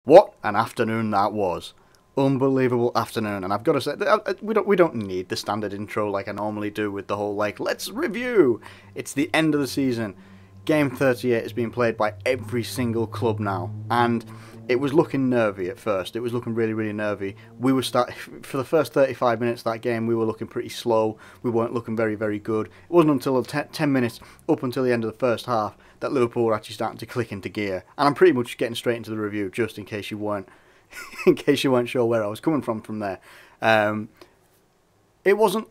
What an afternoon that was. Unbelievable afternoon. And I've got to say, we don't need the standard intro like I normally do with the whole, like, let's review. It's the end of the season. Game 38 is being played by every single club now. And it was looking nervy at first. It was looking really, really nervy. We were for the first 35 minutes of that game, we were looking pretty slow. We weren't looking very, very good. It wasn't until 10 minutes up until the end of the first half that Liverpool were actually starting to click into gear. And I'm pretty much getting straight into the review, just in case you weren't, sure where I was coming from there. It wasn't.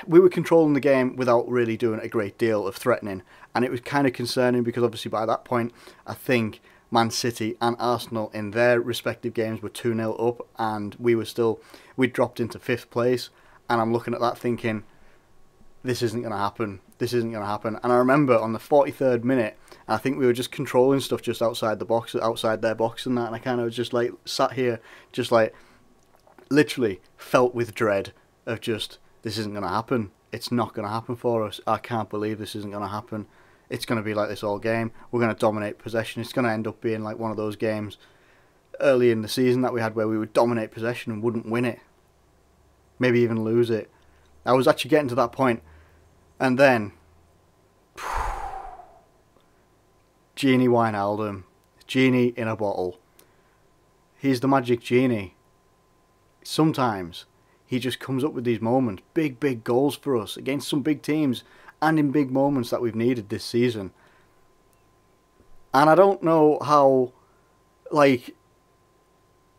We were controlling the game without really doing a great deal of threatening, and it was kind of concerning because obviously by that point, I think Man City and Arsenal in their respective games were 2-0 up, and we'd dropped into 5th place, and I'm looking at that thinking, this isn't going to happen. This isn't going to happen. And I remember on the 43rd minute, I think we were just controlling stuff just outside the box, outside their box and that, and I kind of was just like sat here, just like literally felt with dread of just, this isn't going to happen. It's not going to happen for us. I can't believe this isn't going to happen. It's going to be like this all game. We're going to dominate possession. It's going to end up being like one of those games early in the season that we had where we would dominate possession and wouldn't win it. Maybe even lose it. I was actually getting to that point. And then, Genie Wijnaldum. Genie in a bottle. He's the magic genie. Sometimes he just comes up with these moments, big goals for us against some big teams and in big moments that we've needed this season. And I don't know how, like,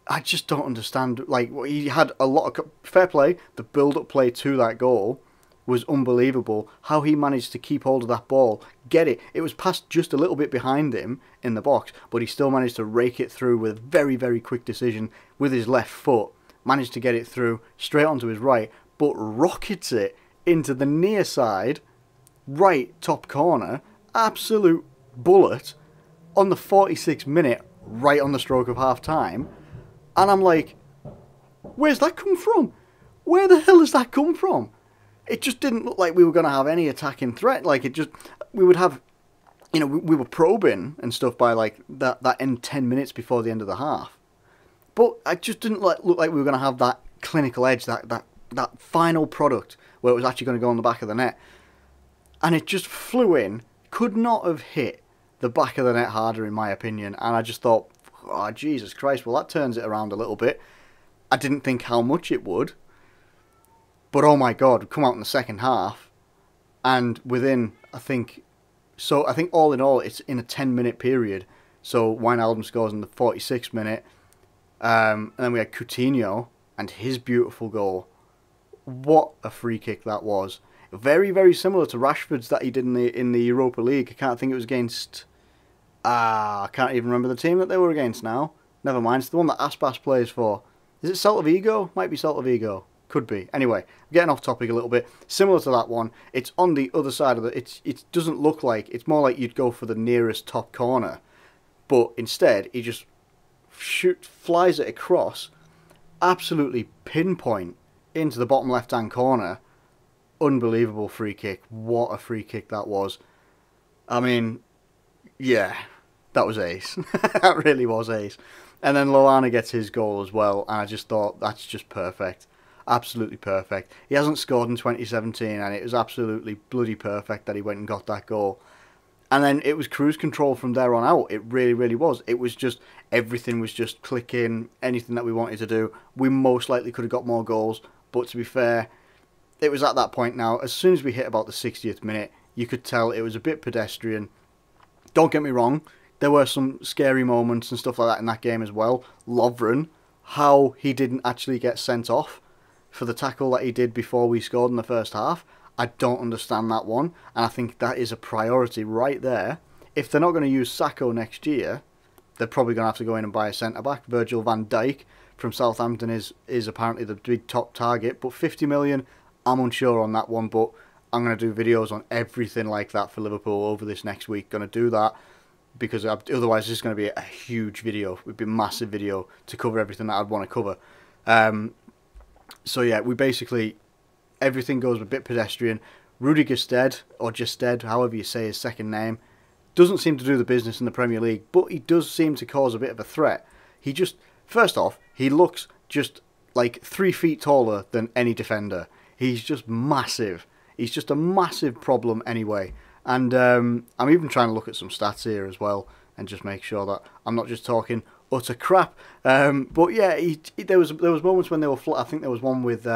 I just don't understand, like, he had a lot of fair play. The build-up play to that goal was unbelievable. How he managed to keep hold of that ball, get it. It was passed just a little bit behind him in the box, but he still managed to rake it through with a very quick decision with his left foot. Managed to get it through straight onto his right, but rockets it into the near side, right top corner. Absolute bullet on the 46th minute, right on the stroke of half time. And I'm like, where's that come from? Where the hell has that come from? It just didn't look like we were going to have any attacking threat. Like, it just, we would have, you know, we were probing and stuff by like that end 10 minutes before the end of the half. But it just didn't look like we were going to have that clinical edge, that final product where it was actually going to go on the back of the net. And it just flew in, could not have hit the back of the net harder in my opinion. And I just thought, oh, Jesus Christ, well that turns it around a little bit. I didn't think how much it would. But oh my God, come out in the second half. And within, I think all in all, it's in a 10-minute period. So Wijnaldum scores in the 46th minute. And then we had Coutinho and his beautiful goal. What a free kick that was. Very similar to Rashford's that he did in the Europa League. I can't think it was against... I can't even remember the team that they were against now. Never mind, it's the one that Aspas plays for. Is it Celta Vigo? Might be Celta Vigo. Could be. Anyway, I'm getting off topic a little bit. Similar to that one, it's on the other side of the... It doesn't look like... It's more like you'd go for the nearest top corner. But instead, he just flies it across, absolutely pinpoint into the bottom left-hand corner. Unbelievable free kick. What a free kick that was. I mean, yeah, that was ace. That really was ace. And then Lallana gets his goal as well, and I just thought, that's just perfect. Absolutely perfect. He hasn't scored in 2017, and it was absolutely bloody perfect that he went and got that goal. And then it was cruise control from there on out. It really was. It was just, everything was just clicking, anything that we wanted to do. We most likely could have got more goals, but to be fair, it was at that point now, as soon as we hit about the 60th minute, you could tell it was a bit pedestrian. Don't get me wrong, there were some scary moments and stuff like that in that game as well. Lovren, how he didn't actually get sent off for the tackle that he did before we scored in the first half. I don't understand that one, and I think that is a priority right there. If they're not going to use Sacco next year, they're probably going to have to go in and buy a centre-back. Virgil van Dijk from Southampton is apparently the big top target, but 50 million, I'm unsure on that one, but I'm going to do videos on everything like that for Liverpool over this next week. Going to do that, because otherwise it's going to be a huge video. It would be a massive video to cover everything that I'd want to cover. So yeah, we basically... Everything goes a bit pedestrian. Rudy Gestede, or Gestede, however you say his second name, doesn't seem to do the business in the Premier League, but he does seem to cause a bit of a threat. he just, first off, he looks just like 3 feet taller than any defender. He's just massive. He's just a massive problem anyway. And I'm even trying to look at some stats here as well and just make sure that I'm not just talking utter crap. But yeah, there was moments when they were I think there was one with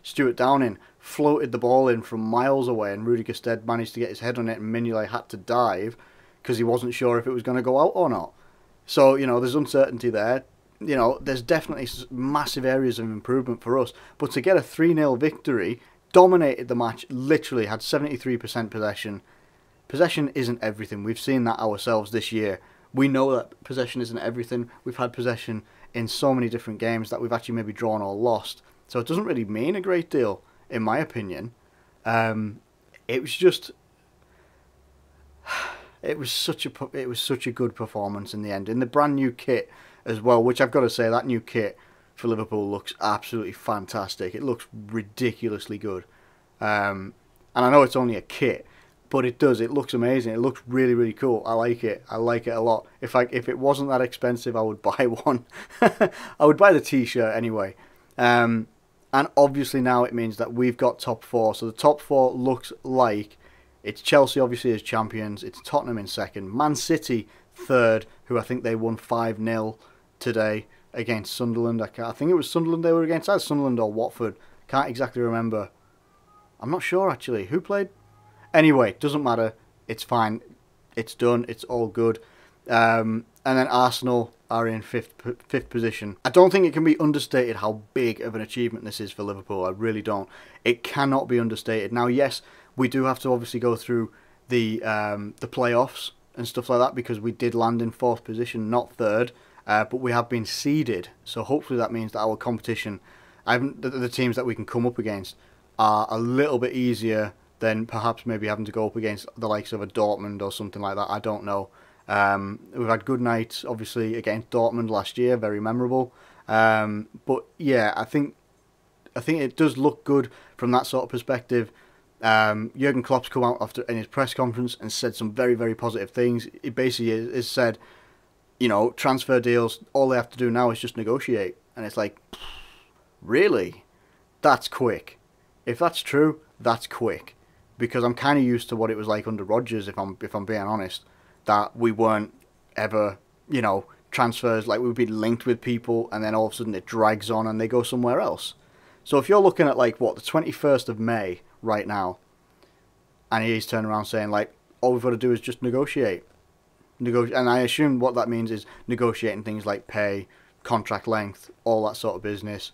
Stuart Downing floated the ball in from miles away, and Rudy Gestede managed to get his head on it, and Mignolet had to dive because he wasn't sure if it was going to go out or not. So, you know, there's uncertainty there. You know, there's definitely massive areas of improvement for us. But to get a 3-0 victory, dominated the match, literally had 73% possession. Possession isn't everything. We've seen that ourselves this year. We know that possession isn't everything. We've had possession in so many different games that we've actually maybe drawn or lost. So it doesn't really mean a great deal, in my opinion. It was just... It was such a good performance in the end. In the brand new kit as well, which I've got to say, that new kit for Liverpool looks absolutely fantastic. It looks ridiculously good. And I know it's only a kit, but it does. It looks amazing. It looks really, really cool. I like it. I like it a lot. If it wasn't that expensive, I would buy one. I would buy the t-shirt anyway. And obviously now it means that we've got top 4. So the top 4 looks like it's Chelsea obviously as champions. It's Tottenham in second. Man City third, who I think they won 5-0 today against Sunderland. I think it was Sunderland they were against. Either Sunderland or Watford. Can't exactly remember. I'm not sure actually. Who played? Anyway, doesn't matter. It's fine. It's done. It's all good. And then Arsenal are in fifth position. I don't think it can be understated how big of an achievement this is for Liverpool. I really don't. It cannot be understated. Now, yes, we do have to obviously go through the playoffs and stuff like that because we did land in 4th position, not 3rd. But we have been seeded, so hopefully that means that our competition, the teams that we can come up against, are a little bit easier than perhaps maybe having to go up against the likes of a Dortmund or something like that. I don't know. We've had good nights, obviously, against Dortmund last year, very memorable. But yeah, I think it does look good from that sort of perspective. Jurgen Klopp's come out in his press conference and said some very, very positive things. He basically has said, you know, transfer deals, all they have to do now is just negotiate. And it's like, really? That's quick. If that's true, that's quick. Because I'm kind of used to what it was like under Rodgers, if I'm being honest. That we weren't ever, you know, transfers, like we'd be linked with people and then all of a sudden it drags on and they go somewhere else. So if you're looking at like, what, the 21st of May right now, and he's turning around saying like, all we've got to do is just negotiate. And I assume what that means is negotiating things like pay, contract length, all that sort of business.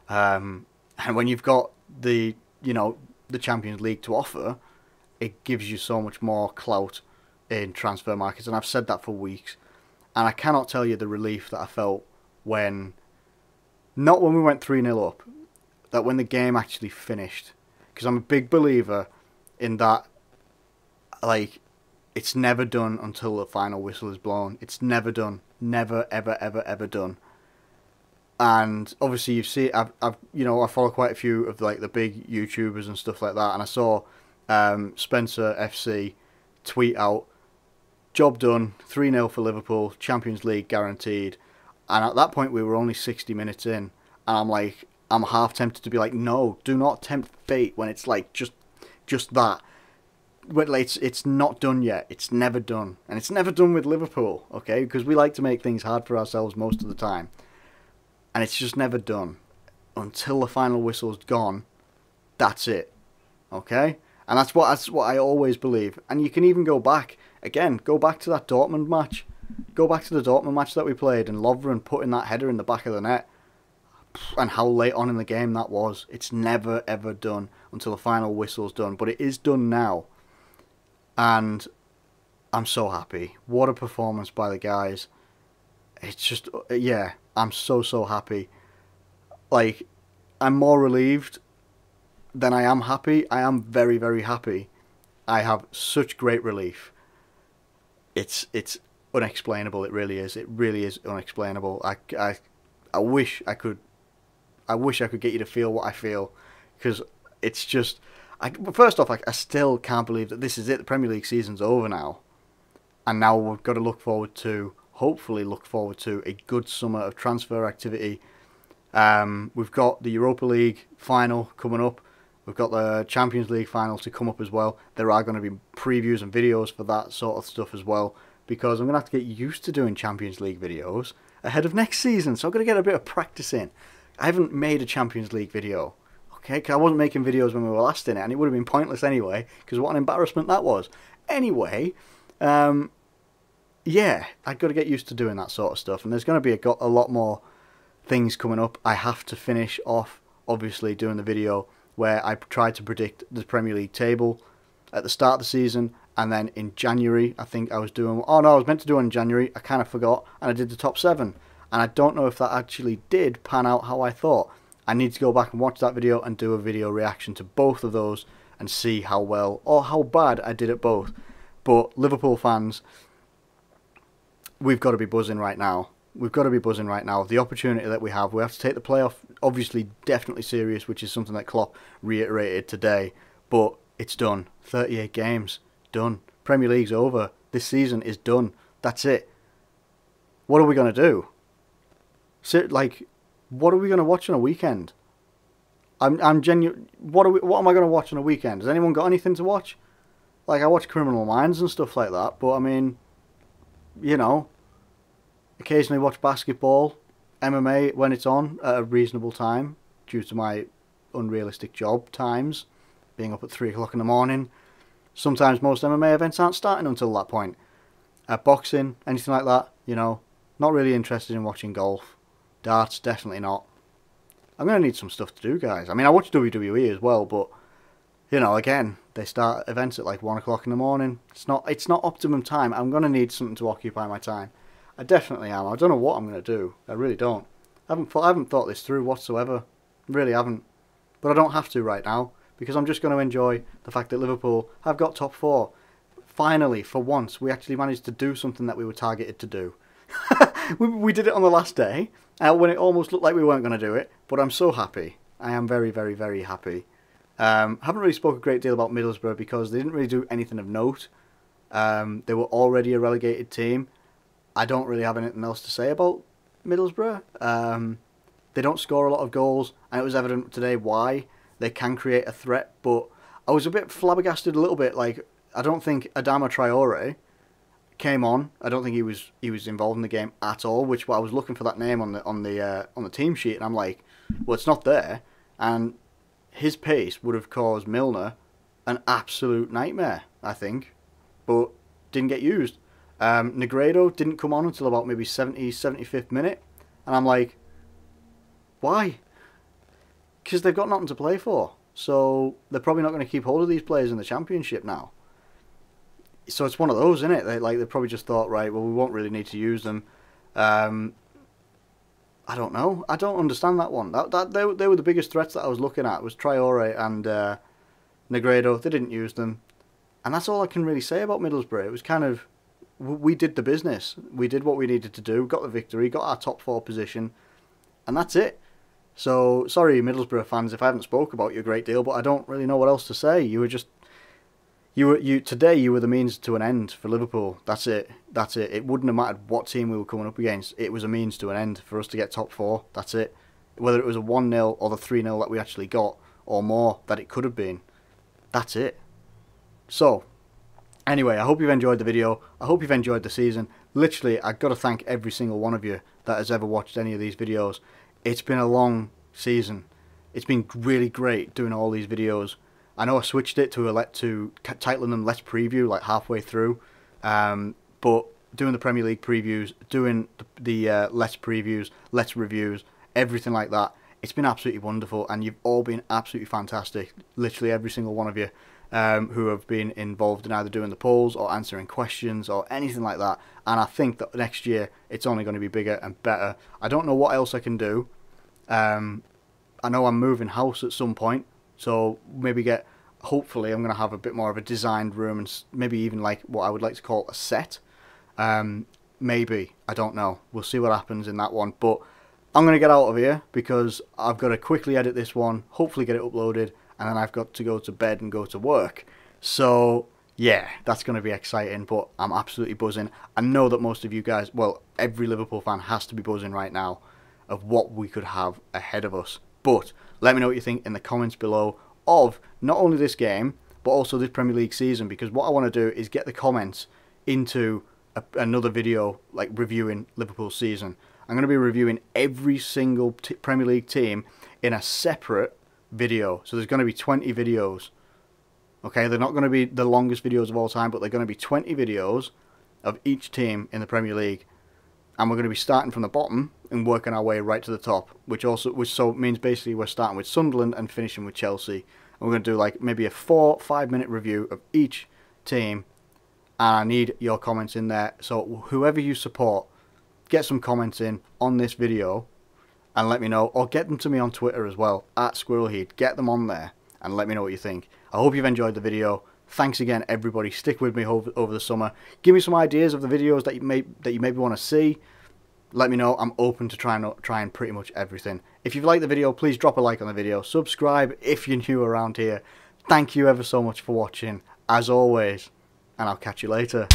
And when you've got the Champions League to offer, it gives you so much more clout in transfer markets. And I've said that for weeks. And I cannot tell you the relief that I felt not when we went 3-0 up, that when the game actually finished. Because I'm a big believer in that, like, it's never done until the final whistle is blown. It's never done. Never, ever, ever, ever done. And obviously you see, I follow quite a few of like the big YouTubers and stuff like that, and I saw Spencer FC tweet out, job done, 3-0 for Liverpool, Champions League guaranteed. And at that point we were only 60 minutes in, and I'm like, I'm half tempted to be like, no, do not tempt fate when it's like just that. But it's not done yet. It's never done. And it's never done with Liverpool, okay? Because we like to make things hard for ourselves most of the time. And it's just never done. Until the final whistle's gone, that's it. Okay? And that's what I always believe. And you can even go back to that Dortmund match. Go back to the Dortmund match that we played and Lovren putting that header in the back of the net. And how late on in the game that was. It's never ever done until the final whistle's done. But it is done now. And I'm so happy. What a performance by the guys. It's just, yeah, I'm so happy. Like, I'm more relieved than I am happy. I am very, very happy. I have such great relief. It's unexplainable. It really is. It really is unexplainable. I wish I could get you to feel what I feel, because it's just... First off, I still can't believe that this is it. The Premier League season's over now. And now we've got to look forward to, hopefully look forward to a good summer of transfer activity. We've got the Europa League final coming up. We've got the Champions League final to come up as well. There are going to be previews and videos for that sort of stuff as well, because I'm going to have to get used to doing Champions League videos ahead of next season. So I'm going to get a bit of practice in. I haven't made a Champions League video, okay, because I wasn't making videos when we were last in it, and it would have been pointless anyway, because what an embarrassment that was. Anyway, yeah, I've got to get used to doing that sort of stuff, and there's going to be a lot more things coming up. I have to finish off, obviously, doing the video where I tried to predict the Premier League table at the start of the season, and then in January, I think I was doing... Oh no, I was meant to do it in January, I kind of forgot, and I did the top 7. And I don't know if that actually did pan out how I thought. I need to go back and watch that video and do a video reaction to both of those and see how well or how bad I did at both. But Liverpool fans, we've got to be buzzing right now. We've got to be buzzing right now. The opportunity that we have to take the playoff, obviously, definitely serious, which is something that Klopp reiterated today. But it's done. 38 games, done. Premier League's over. This season is done. That's it. What are we going to do? What are we going to watch on a weekend? I'm genuine. What am I going to watch on a weekend? Has anyone got anything to watch? Like, I watch Criminal Minds and stuff like that, but I mean, you know, occasionally watch basketball, MMA when it's on at a reasonable time due to my unrealistic job times, being up at 3 o'clock in the morning. Sometimes most MMA events aren't starting until that point. Boxing, anything like that, you know, not really interested in watching golf. Darts, definitely not. I'm going to need some stuff to do, guys. I mean, I watch WWE as well, but, you know, again, they start events at like 1 o'clock in the morning. It's not optimum time. I'm going to need something to occupy my time. I definitely am. I don't know what I'm going to do. I really don't. I haven't thought this through whatsoever. Really haven't. But I don't have to right now, because I'm just going to enjoy the fact that Liverpool have got top 4. Finally, for once, we actually managed to do something that we were targeted to do. we did it on the last day, when it almost looked like we weren't going to do it, but I'm so happy. I am very, very, very happy. Haven't really spoke a great deal about Middlesbrough because they didn't really do anything of note. They were already a relegated team. I don't really have anything else to say about Middlesbrough. They don't score a lot of goals, and it was evident today why. They can create a threat, but I was a bit flabbergasted a little bit. Like, I don't think Adama Traore came on. I don't think he was involved in the game at all. Which I was looking for that name on the team sheet, and I'm like, well, it's not there. And his pace would have caused Milner an absolute nightmare, I think, but didn't get used. Negredo didn't come on until about maybe 75th minute, and I'm like, why? Because they've got nothing to play for, so they're probably not going to keep hold of these players in the Championship now. So it's one of those, isn't it? They probably just thought, right, well, we won't really need to use them. I don't know. I don't understand that one. They were the biggest threats that I was looking at, was Traore and Negredo. They didn't use them. And that's all I can really say about Middlesbrough. It was kind of, we did the business. We did what we needed to do, got the victory, got our top 4 position, and that's it. So, sorry Middlesbrough fans if I haven't spoke about you a great deal, but I don't really know what else to say. You were just... Today you were the means to an end for Liverpool. That's it. That's it. It wouldn't have mattered what team we were coming up against. It was a means to an end for us to get top 4. That's it. Whether it was a 1-0 or the 3-0 that we actually got, or more that it could have been. That's it. So, anyway, I hope you've enjoyed the video. I hope you've enjoyed the season. Literally, I've got to thank every single one of you that has ever watched any of these videos. It's been a long season. It's been really great doing all these videos. I know I switched it to titling them Let's Preview like halfway through, but doing the Premier League previews, doing the Let's Previews, Let's Reviews, everything like that, it's been absolutely wonderful, and you've all been absolutely fantastic. Literally every single one of you who have been involved in either doing the polls or answering questions or anything like that, and I think that next year it's only going to be bigger and better. I don't know what else I can do. I know I'm moving house at some point, so maybe hopefully I'm going to have a bit more of a designed room, and maybe even like what I would like to call a set. Maybe, I don't know. We'll see what happens in that one. But I'm going to get out of here because I've got to quickly edit this one, hopefully get it uploaded, and then I've got to go to bed and go to work. So Yeah, that's going to be exciting, but I'm absolutely buzzing. I know that most of you guys, well, every Liverpool fan has to be buzzing right now of what we could have ahead of us. But let me know what you think in the comments below of not only this game, but also this Premier League season, because what I want to do is get the comments into another video, like reviewing Liverpool's season. I'm going to be reviewing every single Premier League team in a separate video. So there's going to be 20 videos. Okay, they're not going to be the longest videos of all time, but they're going to be 20 videos of each team in the Premier League. And we're going to be starting from the bottom and working our way right to the top, which so means basically we're starting with Sunderland and finishing with Chelsea. And we're going to do like maybe a 4-5 minute review of each team. And I need your comments in there. So whoever you support, get some comments in on this video and let me know. Or get them to me on Twitter as well, @SquirrelHeat. Get them on there and let me know what you think. I hope you've enjoyed the video. Thanks again, everybody. Stick with me over the summer. Give me some ideas of the videos that you maybe want to see. Let me know. I'm open to trying pretty much everything. If you've liked the video, please drop a like on the video. Subscribe if you're new around here. Thank you ever so much for watching, as always, and I'll catch you later.